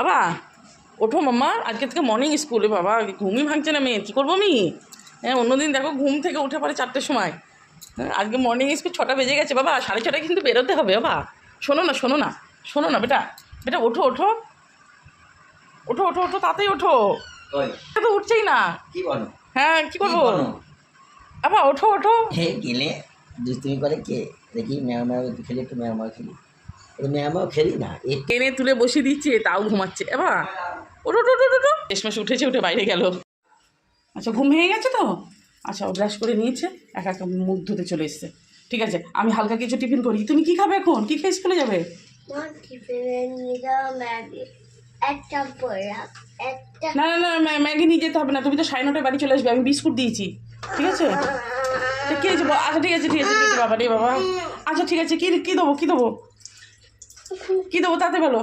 বাবা ওঠো মাম্মা, আজকে থেকে মর্নিং স্কুলে। বাবা ঘুমই ভাঙছে না মেয়ে, কী করবো আমি? হ্যাঁ অন্যদিন দেখো ঘুম থেকে উঠে পড়ে 4টের সময়, আজকে মর্নিং স্কুল 6টা বেজে গেছে বাবা, 6:30টায় কিন্তু বেরোতে হবে বাবা। শোনো না শোনো না শোনো না বেটা, বেটা ওঠো ওঠো ওঠো ওঠো ওঠো, তাড়াতাড়ি ওঠো। তো উঠছেই না। কি বলো? হ্যাঁ কি করবো বাবা, ওঠো ওঠো। হে গেলে দুষ্টুমি করে কে দেখি, ম্যাও ম্যাও একটু খেলি, একটু ম্যাও ম্যাও খেলি, ম্যাও ম্যাও খেলি না। টেনে তুলে বসিয়ে দিচ্ছে, তাও ঘুমাচ্ছে। এবার ওঠো ওঠো ওঠো ওঠো। শেষমেশ উঠেছে, উঠে বাইরে গেল। আচ্ছা ঘুম ভেঙে গেছে তো? আচ্ছা ও ব্রাশ করে নিয়েছে, একা একা মুখ ধুতে চলে এসছে। ঠিক আছে আমি হালকা কিছু টিফিন করি। তুমি কি খাবে এখন? কি খেয়ে স্কুলে যাবে? না না না ম্যাগি নিয়ে যেতে হবে না, তুমি তো 9:30টায় বাড়ি চলে আসবে, আমি বিস্কুট দিয়েছি। ঠিক আছে কী আছে? আচ্ছা ঠিক আছে ঠিক আছে ঠিক আছে বাবা রে বাবা। আচ্ছা ঠিক আছে, কী কী দেবো কী দেবো কী দেবো তাতে বলো।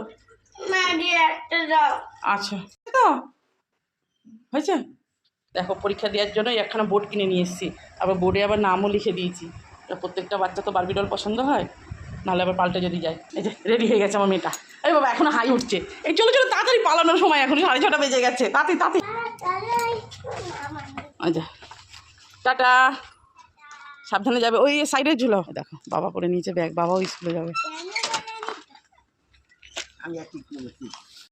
আচ্ছা তো হয়েছে। দেখো পরীক্ষা দেওয়ার জন্য একখানা বোর্ড কিনে নিয়ে এসেছি, আবার বোর্ডে আবার নামও লিখে দিয়েছি। প্রত্যেকটা বাচ্চা তো বারবি ডল পছন্দ হয়, নাহলে আবার পাল্টে যদি যায়। এই যে রেডি হয়ে গেছে আমার মেয়েটা। এই বাবা এখনো হাই উঠছে। এই চলো চলো তাড়াতাড়ি পালানোর সময়, এখন 6:30 বেজে গেছে। তাড়াতাড়ি তাড়াতাড়ি। আচ্ছা টাটা, সাবধানে যাবে। ওই সাইডে ঝুলো। দেখো বাবা করে নিয়েছে ব্যাগ, বাবাও স্কুলে যাবে। আমি আর কি